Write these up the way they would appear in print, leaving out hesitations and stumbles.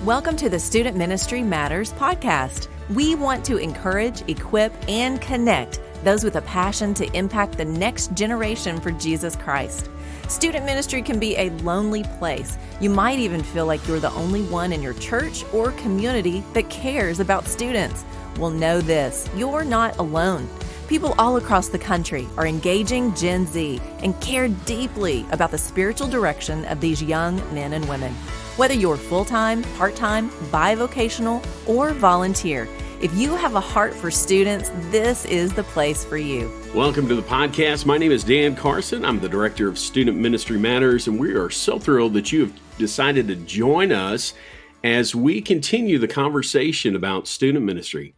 Welcome to the Student Ministry Matters podcast. We want to encourage, equip, and connect those with a passion to impact the next generation for Jesus Christ. Student ministry can be a lonely place. You might even feel like you're the only one in your church or community that cares about students. Well, know this, you're not alone. People all across the country are engaging Gen Z and care deeply about the spiritual direction of these young men and women. Whether you're full-time, part-time, bivocational, or volunteer, if you have a heart for students, this is the place for you. Welcome to the podcast. My name is Dan Carson. I'm the Director of Student Ministry Matters, and we are so thrilled that you have decided to join us as we continue the conversation about student ministry.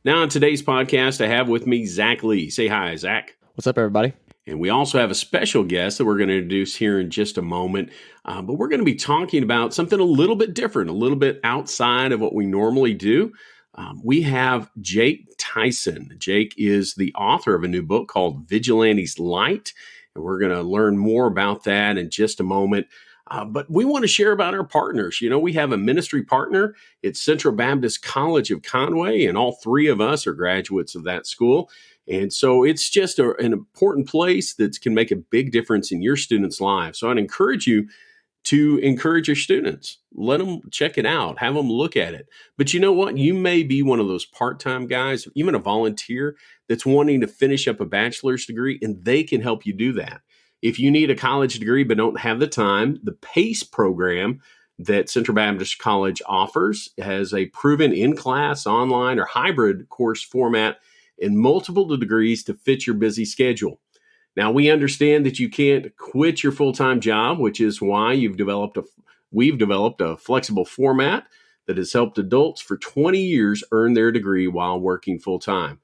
Now, on today's podcast, I have with me Zac Lee. Say hi, Zac. What's up, everybody? And we also have a special guest that we're going to introduce here in just a moment. But we're going to be talking about something a little bit different, a little bit outside of what we normally do. We have Jake Tyson. Jake is the author of a new book called Vigilante's Light. And we're going to learn more about that in just a moment. But we want to share about our partners. You know, we have a ministry partner. It's Central Baptist College of Conway, and all three of us are graduates of that school. And so it's just an important place that can make a big difference in your students' lives. So I'd encourage you to encourage your students. Let them check it out. Have them look at it. But you know what? You may be one of those part-time guys, even a volunteer that's wanting to finish up a bachelor's degree, and they can help you do that. If you need a college degree but don't have the time, the PACE program that Central Baptist College offers has a proven in-class, online, or hybrid course format and multiple degrees to fit your busy schedule. Now, we understand that you can't quit your full-time job, which is why we've developed a flexible format that has helped adults for 20 years earn their degree while working full-time.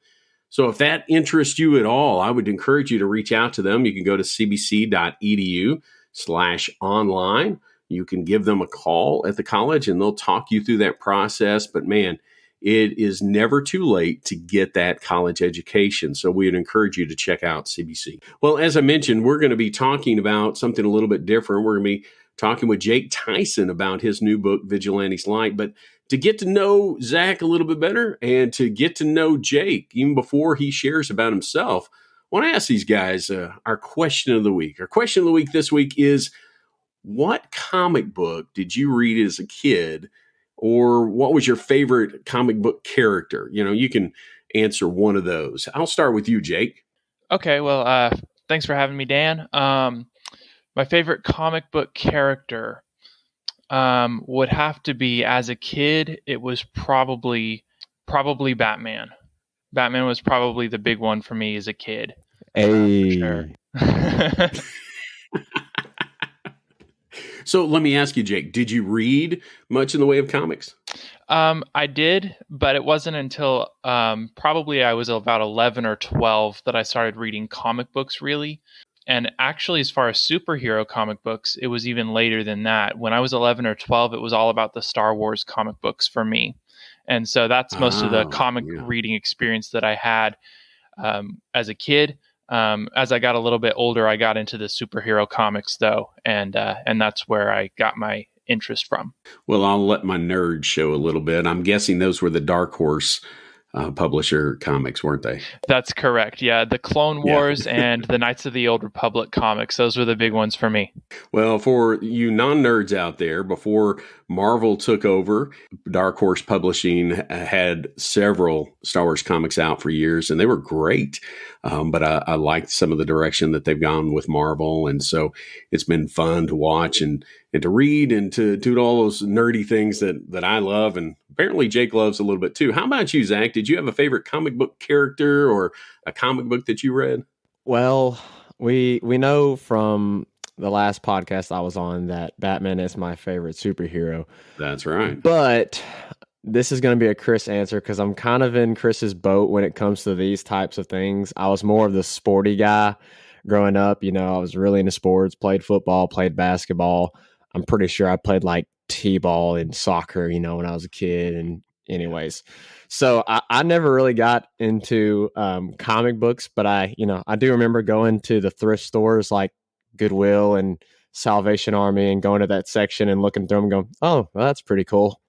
So if that interests you at all, I would encourage you to reach out to them. You can go to cbc.edu/online. You can give them a call at the college and they'll talk you through that process. But man, it is never too late to get that college education. So we would encourage you to check out CBC. Well, as I mentioned, we're going to be talking about something a little bit different. We're going to be talking with Jake Tyson about his new book, Vigilante's Light. But to get to know Zac a little bit better and to get to know Jake, even before he shares about himself, I want to ask these guys our question of the week. Our question of the week this week is, what comic book did you read as a kid? Or what was your favorite comic book character? You know, you can answer one of those. I'll start with you, Jake. Okay, well, thanks for having me, Dan. My favorite comic book character would have to be, as a kid, it was probably Batman. Batman was probably the big one for me as a kid. Hey. For sure. So let me ask you, Jake, did you read much in the way of comics? I did, but it wasn't until probably I was about 11 or 12 that I started reading comic books, really. And actually, as far as superhero comic books, it was even later than that. When I was 11 or 12, it was all about the Star Wars comic books for me. And so that's most of the comic reading experience that I had as a kid. As I got a little bit older, I got into the superhero comics, though, and that's where I got my interest from. Well, I'll let my nerd show a little bit. I'm guessing those were the Dark Horse publisher comics, weren't they? That's correct. Yeah, the Clone Wars and the Knights of the Old Republic comics. Those were the big ones for me. Well, for you non-nerds out there, before Marvel took over, Dark Horse Publishing had several Star Wars comics out for years, and they were great. But I liked some of the direction that they've gone with Marvel, and so it's been fun to watch and to read and to do all those nerdy things that I love, and apparently Jake loves a little bit too. How about you, Zac? Did you have a favorite comic book character or a comic book that you read? Well, we know from the last podcast I was on that Batman is my favorite superhero. That's right. But this is going to be a Chris answer because I'm kind of in Chris's boat when it comes to these types of things. I was more of the sporty guy growing up. You know, I was really into sports, played football, played basketball. I'm pretty sure I played like t-ball and soccer, you know, when I was a kid. And anyways, so I never really got into comic books, but I do remember going to the thrift stores like Goodwill and Salvation Army and going to that section and looking through them and going, oh, well, that's pretty cool.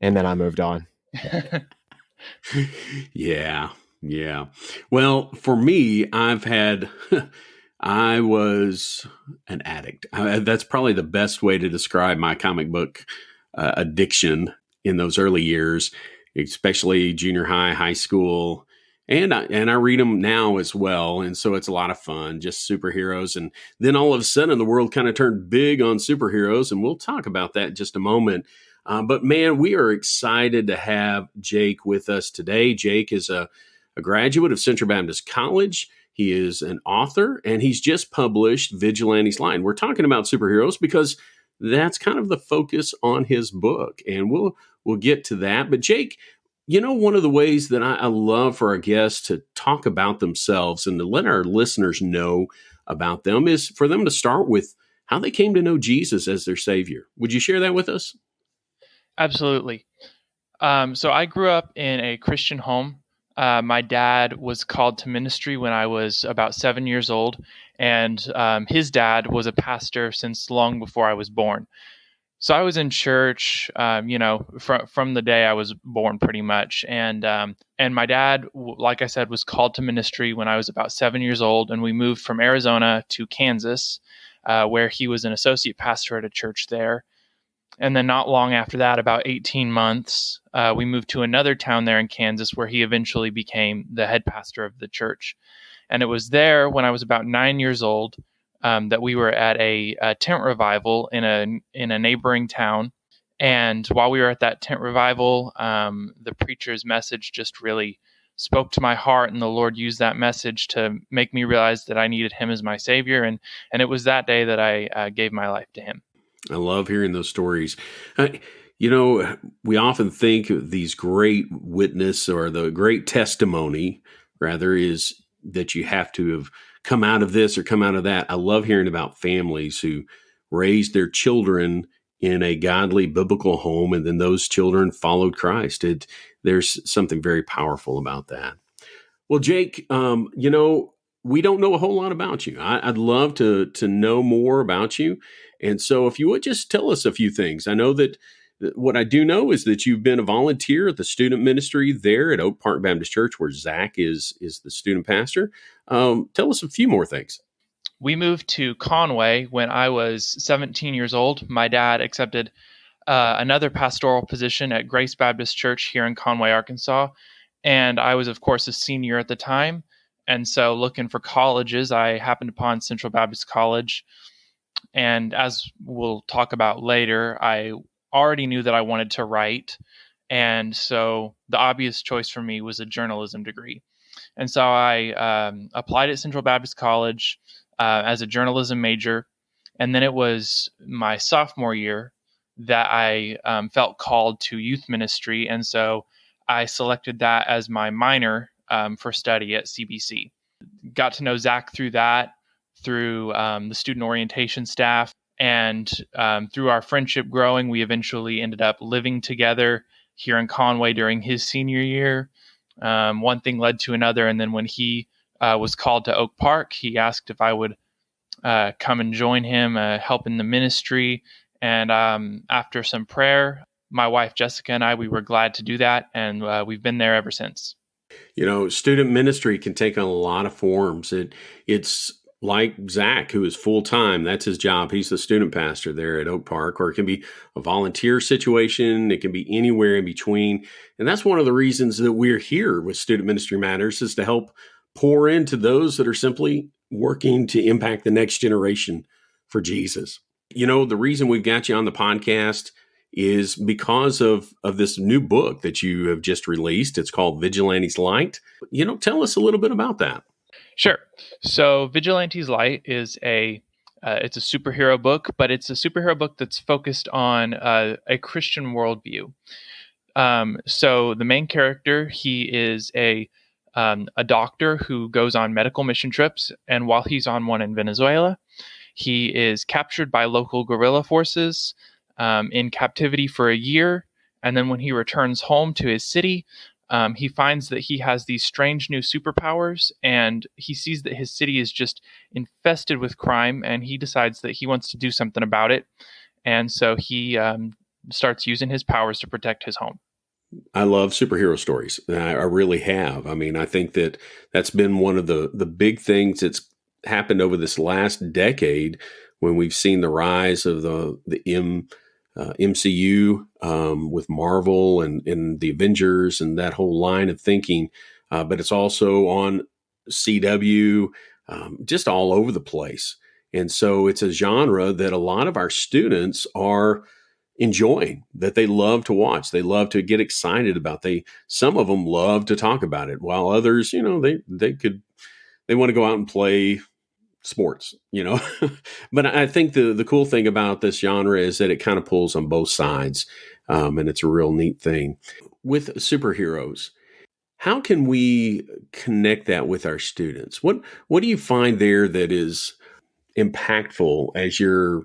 and then I moved on. Yeah. Yeah. Well, for me, I was an addict. That's probably the best way to describe my comic book addiction in those early years, especially junior high, high school. And I read them now as well. And so it's a lot of fun, just superheroes. And then all of a sudden the world kind of turned big on superheroes. And we'll talk about that in just a moment. But man, we are excited to have Jake with us today. Jake is a graduate of Central Baptist College. He is an author, and he's just published Vigilante's Line. We're talking about superheroes because that's kind of the focus on his book, and we'll get to that. But Jake, one of the ways that I love for our guests to talk about themselves and to let our listeners know about them is for them to start with how they came to know Jesus as their Savior. Would you share that with us? Absolutely. So I grew up in a Christian home. My dad was called to ministry when I was about 7 years old, and his dad was a pastor since long before I was born. So I was in church, from the day I was born, pretty much. And my dad, like I said, was called to ministry when I was about 7 years old, and we moved from Arizona to Kansas, where he was an associate pastor at a church there. And then not long after that, about 18 months, we moved to another town there in Kansas where he eventually became the head pastor of the church. And it was there when I was about 9 years old that we were at a tent revival in a neighboring town. And while we were at that tent revival, the preacher's message just really spoke to my heart, and the Lord used that message to make me realize that I needed him as my Savior. And it was that day that I gave my life to him. I love hearing those stories. We often think of these great witness or the great testimony, rather, is that you have to have come out of this or come out of that. I love hearing about families who raised their children in a godly biblical home, and then those children followed Christ. There's something very powerful about that. Well, Jake, we don't know a whole lot about you. I'd love to know more about you. And so if you would just tell us a few things. I know that what I do know is that you've been a volunteer at the student ministry there at Oak Park Baptist Church, where Zac is the student pastor. Tell us a few more things. We moved to Conway when I was 17 years old. My dad accepted another pastoral position at Grace Baptist Church here in Conway, Arkansas. And I was, of course, a senior at the time. And so looking for colleges, I happened upon Central Baptist College. And as we'll talk about later, I already knew that I wanted to write. And so the obvious choice for me was a journalism degree. And so I applied at Central Baptist College as a journalism major. And then it was my sophomore year that I felt called to youth ministry. And so I selected that as my minor for study at CBC. Got to know Zac through that, through the student orientation staff, and through our friendship growing, we eventually ended up living together here in Conway during his senior year. One thing led to another, and then when he was called to Oak Park, he asked if I would come and join him, help in the ministry. And after some prayer, my wife Jessica and I, we were glad to do that, and we've been there ever since. Student ministry can take on a lot of forms. It's like Zac, who is full-time. That's his job. He's the student pastor there at Oak Park, or it can be a volunteer situation. It can be anywhere in between. And that's one of the reasons that we're here with Student Ministry Matters, is to help pour into those that are simply working to impact the next generation for Jesus. The reason we've got you on the podcast is because of this new book that you have just released. It's called Vigilante's Light. Tell us a little bit about that. Sure. So Vigilante's Light is it's a superhero book, but it's a superhero book that's focused on a Christian worldview. So the main character, he is a doctor who goes on medical mission trips, and while he's on one in Venezuela, he is captured by local guerrilla forces in captivity for a year, and then when he returns home to his city, he finds that he has these strange new superpowers, and he sees that his city is just infested with crime, and he decides that he wants to do something about it. And so he starts using his powers to protect his home. I love superhero stories. I really have. I mean, I think that that's been one of the big things that's happened over this last decade when we've seen the rise of the MCU with Marvel and the Avengers and that whole line of thinking. But it's also on CW, just all over the place. And so it's a genre that a lot of our students are enjoying, that they love to watch. They love to get excited about. Some of them love to talk about it, while others, they want to go out and play sports, But I think the cool thing about this genre is that it kind of pulls on both sides, and it's a real neat thing. With superheroes, how can we connect that with our students? What do you find there that is impactful as you're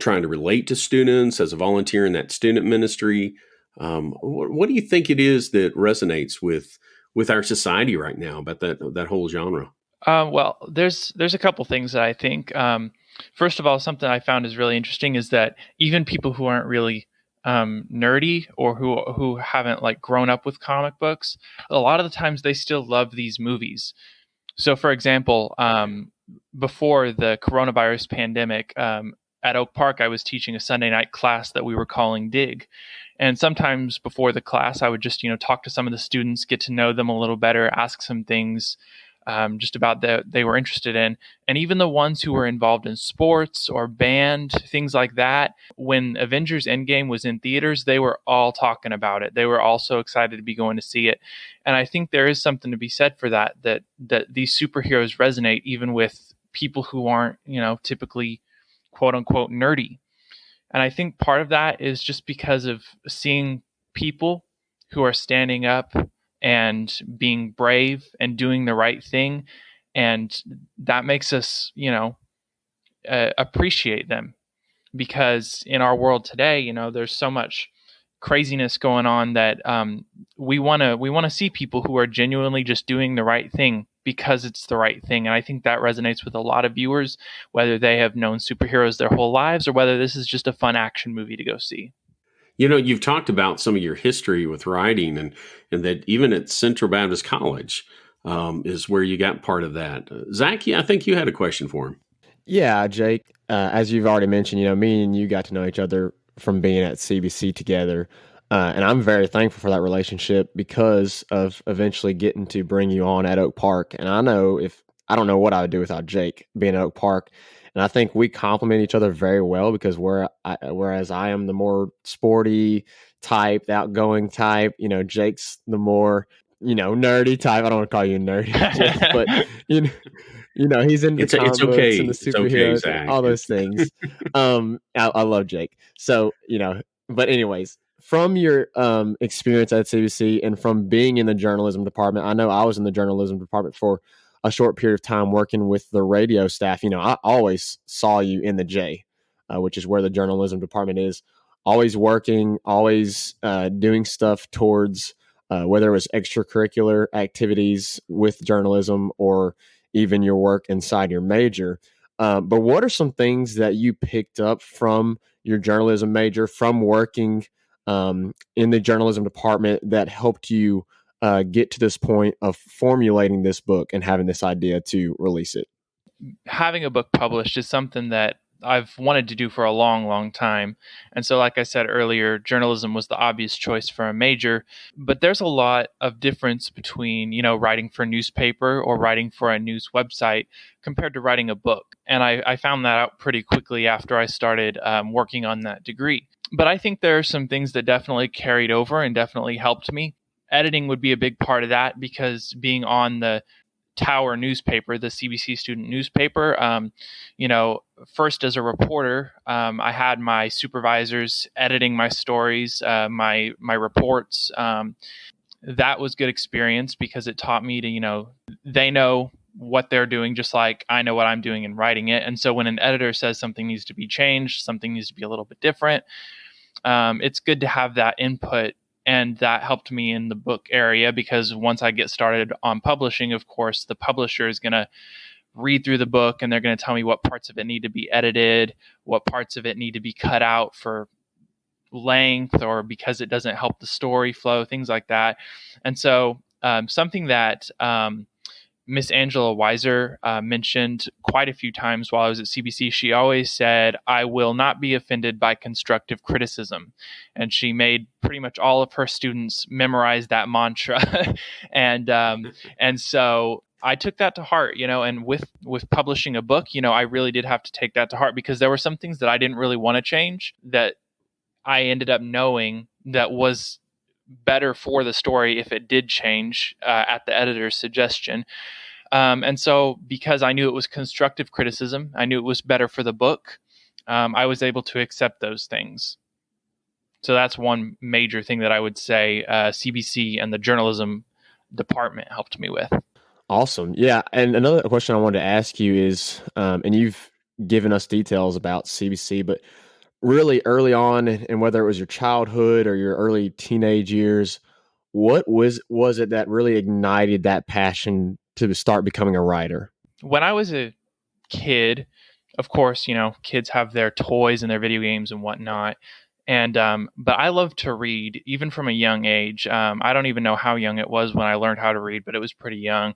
trying to relate to students, as a volunteer in that student ministry? What do you think it is that resonates with our society right now about that whole genre? Well, there's a couple things that I think. First of all, something I found is really interesting is that even people who aren't really nerdy or who haven't like grown up with comic books, a lot of the times they still love these movies. So, for example, before the coronavirus pandemic, at Oak Park, I was teaching a Sunday night class that we were calling Dig. And sometimes before the class, I would just, talk to some of the students, get to know them a little better, ask some things just about that they were interested in. And even the ones who were involved in sports or band, things like that, when Avengers Endgame was in theaters, they were all talking about it. They were all so excited to be going to see it. And I think there is something to be said for that these superheroes resonate even with people who aren't, typically quote unquote nerdy. And I think part of that is just because of seeing people who are standing up and being brave and doing the right thing. And that makes us, appreciate them, because in our world today, there's so much craziness going on that we want to see people who are genuinely just doing the right thing because it's the right thing. And I think that resonates with a lot of viewers, whether they have known superheroes their whole lives or whether this is just a fun action movie to go see. You've talked about some of your history with writing and that even at Central Baptist College is where you got part of that. Zac, I think you had a question for him. Yeah, Jake, as you've already mentioned, me and you got to know each other from being at CBC together. And I'm very thankful for that relationship because of eventually getting to bring you on at Oak Park. And I don't know what I would do without Jake being at Oak Park. And I think we complement each other very well because whereas I am the more sporty type, the outgoing type, Jake's the more, nerdy type. I don't want to call you nerdy, Jake, but he's into the comic books and the superheroes and all those things. I love Jake. So, but anyways, from your experience at CBC and from being in the journalism department, I know I was in the journalism department for a short period of time working with the radio staff. I always saw you in the J, which is where the journalism department is, always working, always doing stuff towards whether it was extracurricular activities with journalism or even your work inside your major. But what are some things that you picked up from your journalism major, from working in the journalism department, that helped you get to this point of formulating this book and having this idea to release it? Having a book published is something that I've wanted to do for a long, long time. And so, like I said earlier, journalism was the obvious choice for a major. But there's a lot of difference between, writing for a newspaper or writing for a news website compared to writing a book. And I found that out pretty quickly after I started working on that degree. But I think there are some things that definitely carried over and definitely helped me. Editing would be a big part of that, because being on the Tower newspaper, the CBC student newspaper, first as a reporter, I had my supervisors editing my stories, my reports. That was good experience because it taught me to, they know what they're doing just like I know what I'm doing in writing it. And so when an editor says something needs to be changed, something needs to be a little bit different, it's good to have that input. And that helped me in the book area, because once I get started on publishing, of course, the publisher is going to read through the book and they're going to tell me what parts of it need to be edited, what parts of it need to be cut out for length or because it doesn't help the story flow, things like that. And so something that Miss Angela Weiser mentioned quite a few times while I was at CBC, she always said, "I will not be offended by constructive criticism." And she made pretty much all of her students memorize that mantra. and so I took that to heart, and with publishing a book, I really did have to take that to heart because there were some things that I didn't really want to change that I ended up knowing that was better for the story if it did change at the editor's suggestion. And so because I knew it was constructive criticism, I knew it was better for the book, I was able to accept those things. So that's one major thing that I would say CBC and the journalism department helped me with. Awesome. Yeah. And another question I wanted to ask you is, and you've given us details about CBC, but really early on, and whether it was your childhood or your early teenage years, what was it that really ignited that passion to start becoming a writer? When I was a kid, of course, kids have their toys and their video games and whatnot. And but I loved to read, even from a young age. I don't even know how young it was when I learned how to read, but it was pretty young.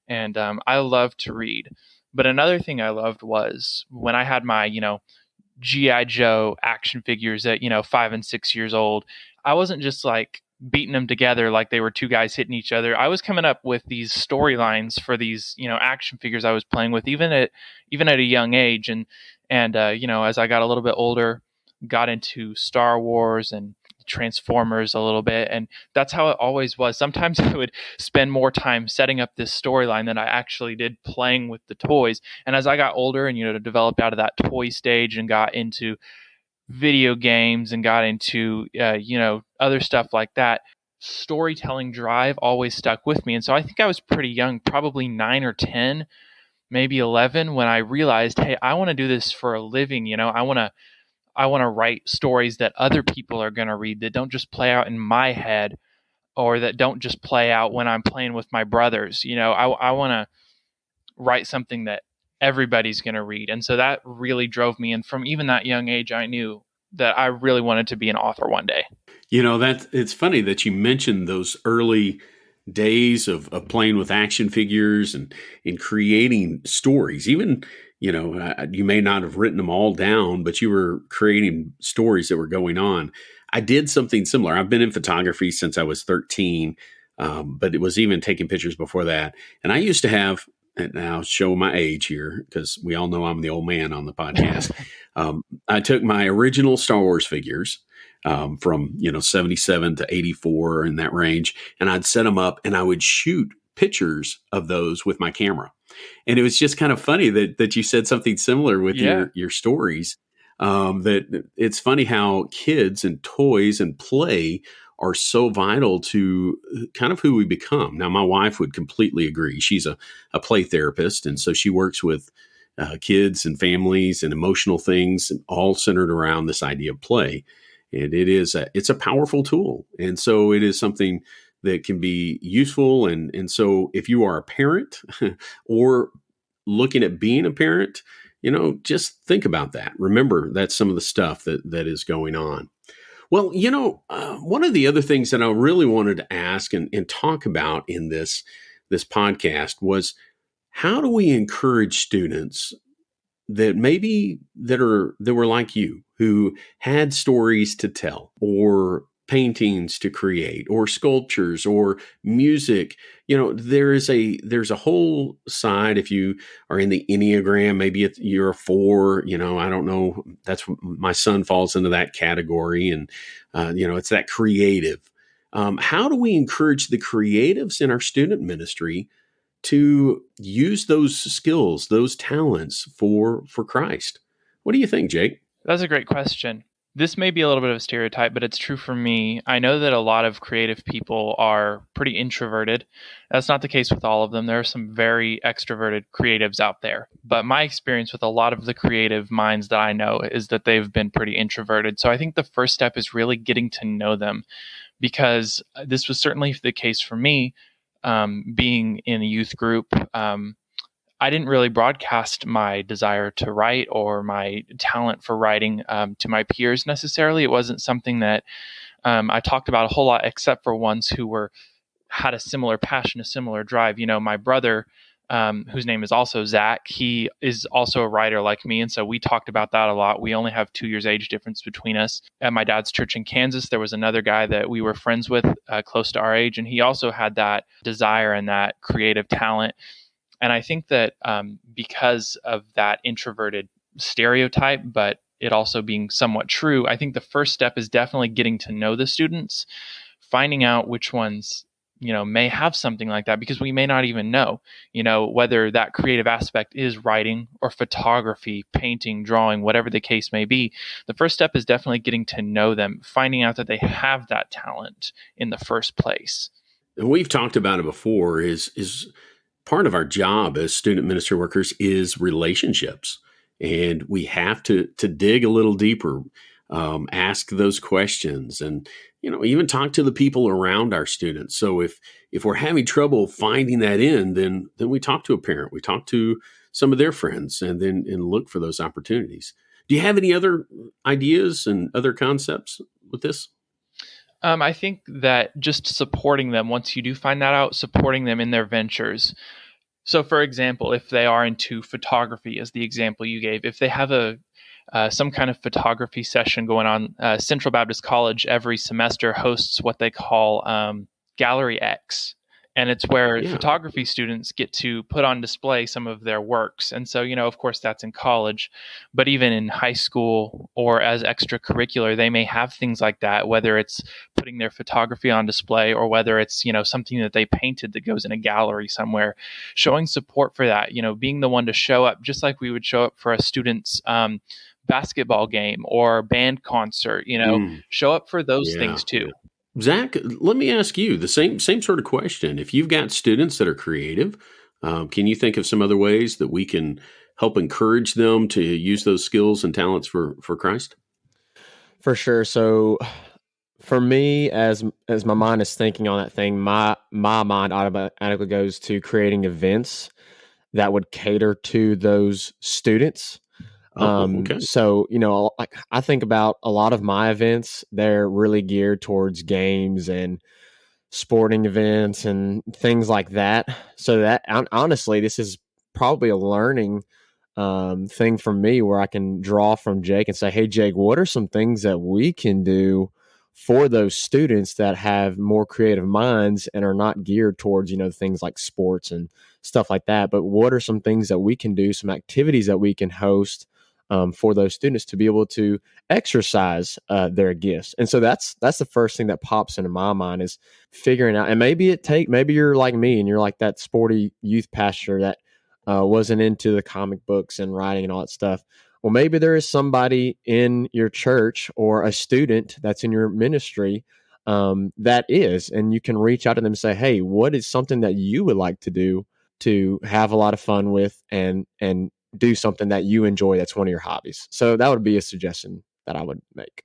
And I loved to read. But another thing I loved was when I had my, G.I. Joe action figures at, 5 and 6 years old. I wasn't just like beating them together like they were two guys hitting each other. I was coming up with these storylines for these, action figures I was playing with, even at a young age. And as I got a little bit older, got into Star Wars and Transformers a little bit, and that's how it always was. Sometimes I would spend more time setting up this storyline than I actually did playing with the toys. And as I got older and developed out of that toy stage and got into video games and got into other stuff like that, storytelling drive always stuck with me. And so I think I was pretty young, probably 9 or 10, maybe 11, when I realized, hey, I want to do this for a living. I want to write stories that other people are going to read, that don't just play out in my head or that don't just play out when I'm playing with my brothers. I want to write something that everybody's going to read. And so that really drove me. And from even that young age, I knew that I really wanted to be an author one day. It's funny that you mentioned those early days of playing with action figures and in creating stories. Even you may not have written them all down, but you were creating stories that were going on. I did something similar. I've been in photography since I was 13, but it was even taking pictures before that. And I used to have, and I'll show my age here because we all know I'm the old man on the podcast. I took my original Star Wars figures from 77 to 84 in that range, and I'd set them up and I would shoot pictures of those with my camera. And it was just kind of funny that you said something similar with your stories. That it's funny how kids and toys and play are so vital to kind of who we become. Now, my wife would completely agree. She's a play therapist, and so she works with kids and families and emotional things, all centered around this idea of play. And it's a powerful tool, and so it is something that can be useful. And so if you are a parent or looking at being a parent, just think about that. Remember, that's some of the stuff that is going on. Well, one of the other things that I really wanted to ask and talk about in this podcast was, how do we encourage students that were like you, who had stories to tell, or paintings to create, or sculptures, or music? There's a whole side. If you are in the Enneagram, maybe you're a 4, I don't know. My son falls into that category. And, it's that creative. How do we encourage the creatives in our student ministry to use those skills, those talents for Christ? What do you think, Jake? That's a great question. This may be a little bit of a stereotype, but it's true for me. I know that a lot of creative people are pretty introverted. That's not the case with all of them. There are some very extroverted creatives out there. But my experience with a lot of the creative minds that I know is that they've been pretty introverted. So I think the first step is really getting to know them, because this was certainly the case for me, being in a youth group. I I didn't really broadcast my desire to write or my talent for writing to my peers necessarily. It wasn't something that I talked about a whole lot, except for ones who had a similar passion, a similar drive. My brother, whose name is also Zac, he is also a writer like me. And so we talked about that a lot. We only have 2 years age difference between us. At my dad's church in Kansas, there was another guy that we were friends with close to our age, and he also had that desire and that creative talent. And I think that because of that introverted stereotype, but it also being somewhat true, I think the first step is definitely getting to know the students, finding out which ones may have something like that, because we may not even know, whether that creative aspect is writing or photography, painting, drawing, whatever the case may be. The first step is definitely getting to know them, finding out that they have that talent in the first place. And we've talked about it before, is part of our job as student ministry workers is relationships. And we have to dig a little deeper, ask those questions, and even talk to the people around our students. So if we're having trouble finding that then we talk to a parent, we talk to some of their friends, and look for those opportunities. Do you have any other ideas and other concepts with this? I think that just supporting them, once you do find that out, supporting them in their ventures. So, for example, if they are into photography, as the example you gave, if they have some kind of photography session going on, Central Baptist College every semester hosts what they call Gallery X. And it's where photography students get to put on display some of their works. And so, of course, that's in college, but even in high school or as extracurricular, they may have things like that, whether it's putting their photography on display or whether it's, something that they painted that goes in a gallery somewhere. Showing support for that, being the one to show up, just like we would show up for a student's basketball game or band concert, show up for those things too. Zac, let me ask you the same sort of question. If you've got students that are creative, can you think of some other ways that we can help encourage them to use those skills and talents for Christ? For sure. So for me, as my mind is thinking on that thing, my mind automatically goes to creating events that would cater to those students. Okay. So, I think about a lot of my events, they're really geared towards games and sporting events and things like that. So that honestly, this is probably a learning thing for me where I can draw from Jake and say, hey, Jake, what are some things that we can do for those students that have more creative minds and are not geared towards, things like sports and stuff like that? But what are some things that we can do, some activities that we can host for those students to be able to exercise their gifts? And so that's the first thing that pops into my mind is figuring out. And maybe you're like me and you're like that sporty youth pastor that wasn't into the comic books and writing and all that stuff. Well, maybe there is somebody in your church or a student that's in your ministry that is, and you can reach out to them and say, hey, what is something that you would like to do to have a lot of fun with and do something that you enjoy that's one of your hobbies? So that would be a suggestion that I would make.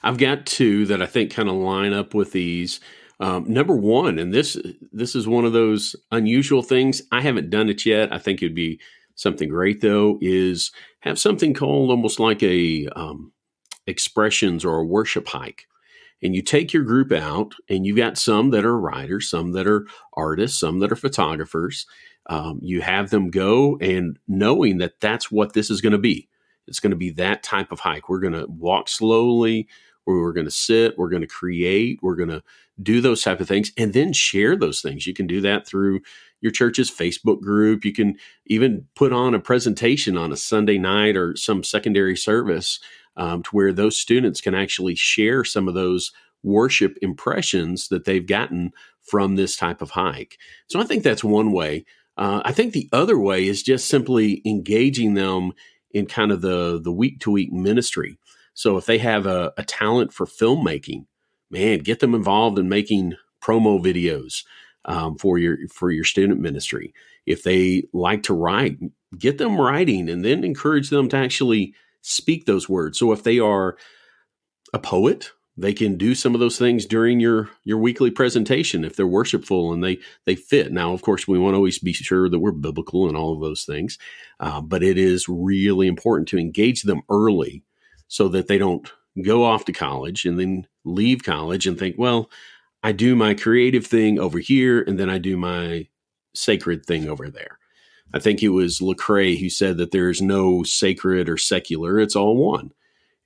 I've got two that I think kind of line up with these. Number one, and this is one of those unusual things. I haven't done it yet. I think it'd be something great, though, is have something called almost like a expressions or a worship hike. And you take your group out, and you've got some that are writers, some that are artists, some that are photographers. You have them go and knowing that that's what this is going to be. It's going to be that type of hike. We're going to walk slowly. We're going to sit. We're going to create. We're going to do those type of things and then share those things. You can do that through your church's Facebook group. You can even put on a presentation on a Sunday night or some secondary service to where those students can actually share some of those worship impressions that they've gotten from this type of hike. So I think that's one way. I think the other way is just simply engaging them in kind of the week-to-week ministry. So if they have a talent for filmmaking, man, get them involved in making promo videos for your student ministry. If they like to write, get them writing and then encourage them to actually speak those words. So if they are a poet, they can do some of those things during your weekly presentation if they're worshipful and they fit. Now, of course, we want to always be sure that we're biblical and all of those things, but it is really important to engage them early so that they don't go off to college and then leave college and think, well, I do my creative thing over here and then I do my sacred thing over there. I think it was Lecrae who said that there's no sacred or secular, it's all one.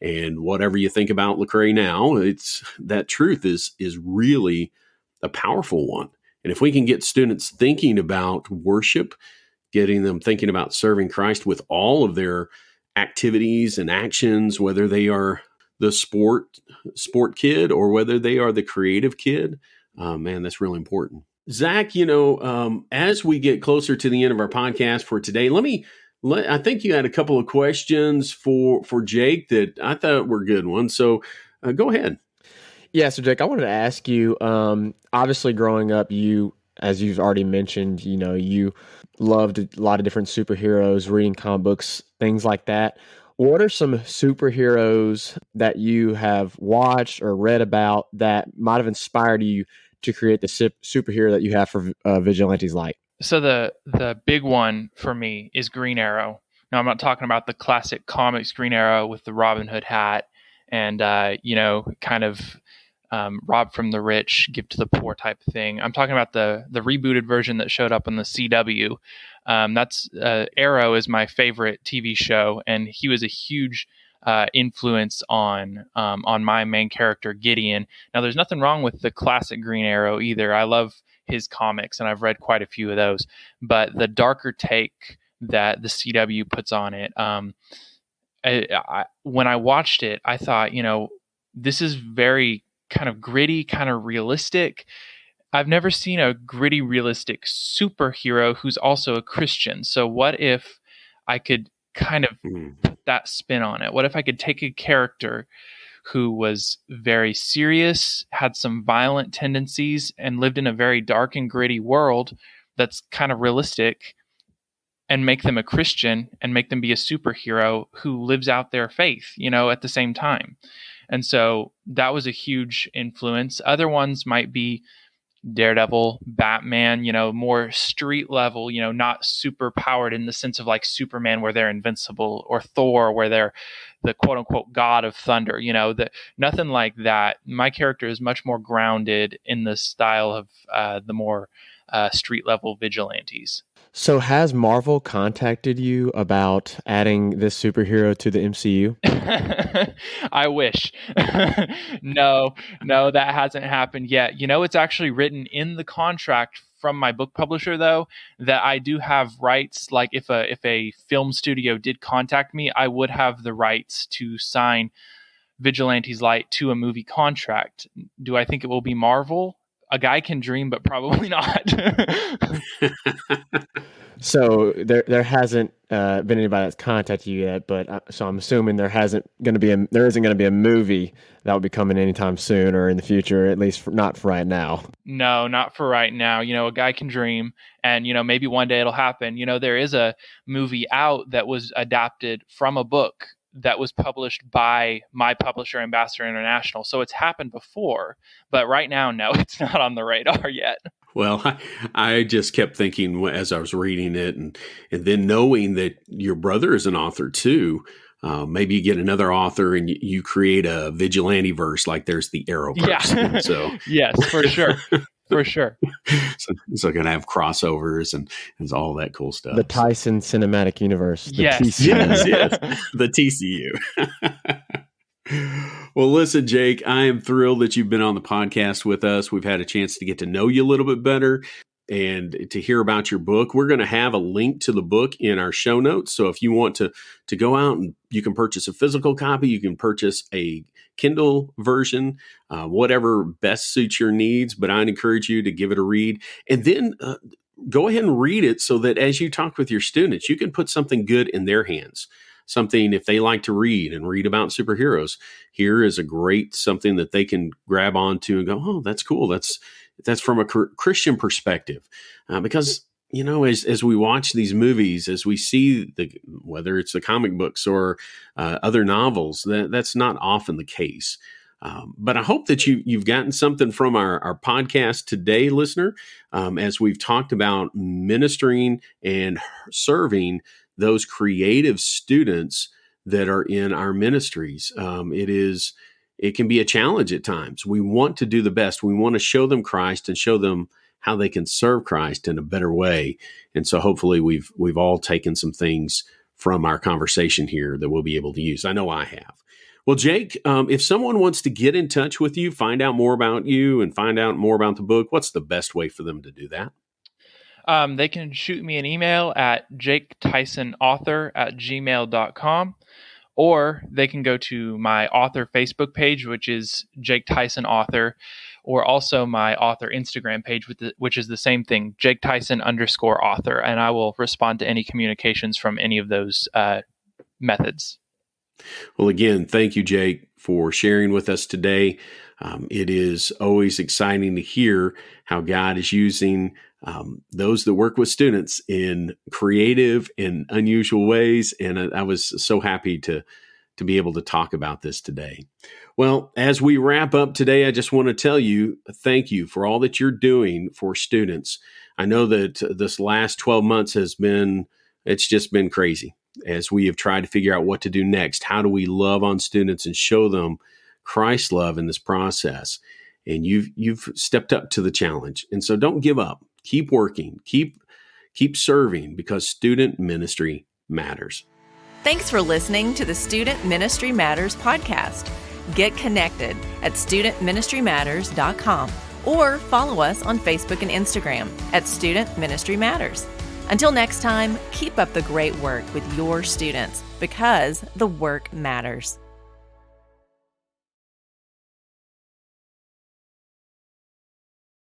And whatever you think about Lecrae now, it's that truth is really a powerful one. And if we can get students thinking about worship, getting them thinking about serving Christ with all of their activities and actions, whether they are the sport kid or whether they are the creative kid, man, that's really important. Zac, as we get closer to the end of our podcast for today, I think you had a couple of questions for Jake that I thought were good ones. So go ahead. Yeah. So Jake, I wanted to ask you, obviously growing up, as you've already mentioned, you loved a lot of different superheroes, reading comic books, things like that. What are some superheroes that you have watched or read about that might have inspired you to create the superhero that you have for Vigilante's Light? So the big one for me is Green Arrow. Now, I'm not talking about the classic comics Green Arrow with the Robin Hood hat and, kind of rob from the rich, give to the poor type of thing. I'm talking about the rebooted version that showed up on the CW. That's Arrow is my favorite TV show, and he was a huge influence on my main character, Gideon. Now, there's nothing wrong with the classic Green Arrow either. I love his comics, and I've read quite a few of those. But the darker take that the CW puts on it, when I watched it, I thought, this is very kind of gritty, kind of realistic. I've never seen a gritty, realistic superhero who's also a Christian. So what if I could kind of put that spin on it? What if I could take a character who was very serious, had some violent tendencies, and lived in a very dark and gritty world that's kind of realistic, and make them a Christian and make them be a superhero who lives out their faith, at the same time. And so that was a huge influence. Other ones might be Daredevil, Batman, more street level, not super powered in the sense of like Superman where they're invincible, or Thor where they're the quote unquote god of thunder, nothing like that. My character is much more grounded in the style of the more street level vigilantes. So has Marvel contacted you about adding this superhero to the MCU? I wish. No, that hasn't happened yet. It's actually written in the contract from my book publisher, though, that I do have rights. Like if a film studio did contact me, I would have the rights to sign Vigilante's Light to a movie contract. Do I think it will be Marvel? A guy can dream, but probably not. So there hasn't been anybody that's contacted you yet, but so I'm assuming there isn't going to be a movie that will be coming anytime soon or in the future, at least not for right now. No, not for right now. A guy can dream, and maybe one day it'll happen. There is a movie out that was adapted from a book that was published by my publisher, Ambassador International. So it's happened before, but right now, no, it's not on the radar yet. Well, I just kept thinking as I was reading it and then knowing that your brother is an author too, maybe you get another author and you create a vigilante verse like there's the Arrowverse. Yeah. So yes, for sure. For sure. So going to have crossovers and all that cool stuff. The Tyson Cinematic Universe. The Yes. TCU. Yes. The TCU. Well, listen, Jake, I am thrilled that you've been on the podcast with us. We've had a chance to get to know you a little bit better and to hear about your book. We're going to have a link to the book in our show notes. So if you want to go out and you can purchase a physical copy, you can purchase a Kindle version, whatever best suits your needs. But I'd encourage you to give it a read and then go ahead and read it so that as you talk with your students, you can put something good in their hands. Something if they like to read and read about superheroes, here is a great something that they can grab onto and go, oh, that's cool. That's from a Christian perspective, because as we watch these movies, as we see whether it's the comic books or other novels, that's not often the case. But I hope that you've gotten something from our podcast today, listener, as we've talked about ministering and serving those creative students that are in our ministries. It can be a challenge at times. We want to do the best. We want to show them Christ and show them how they can serve Christ in a better way. And so hopefully we've all taken some things from our conversation here that we'll be able to use. I know I have. Well, Jake, if someone wants to get in touch with you, find out more about you and find out more about the book, what's the best way for them to do that? They can shoot me an email at jaketysonauthor@gmail.com, or they can go to my author Facebook page, which is Jake Tyson Author, or also my author Instagram page, which is the same thing, Jake Tyson _author, and I will respond to any communications from any of those methods. Well, again, thank you, Jake, for sharing with us today. It is always exciting to hear how God is using those that work with students in creative and unusual ways. And I was so happy to be able to talk about this today. Well, as we wrap up today, I just want to tell you, thank you for all that you're doing for students. I know that this last 12 months it's just been crazy as we have tried to figure out what to do next. How do we love on students and show them Christ's love in this process? And you've stepped up to the challenge. And so don't give up. Keep working. Keep serving, because student ministry matters. Thanks for listening to the Student Ministry Matters podcast. Get connected at studentministrymatters.com or follow us on Facebook and Instagram at Student Ministry Matters. Until next time, keep up the great work with your students, because the work matters.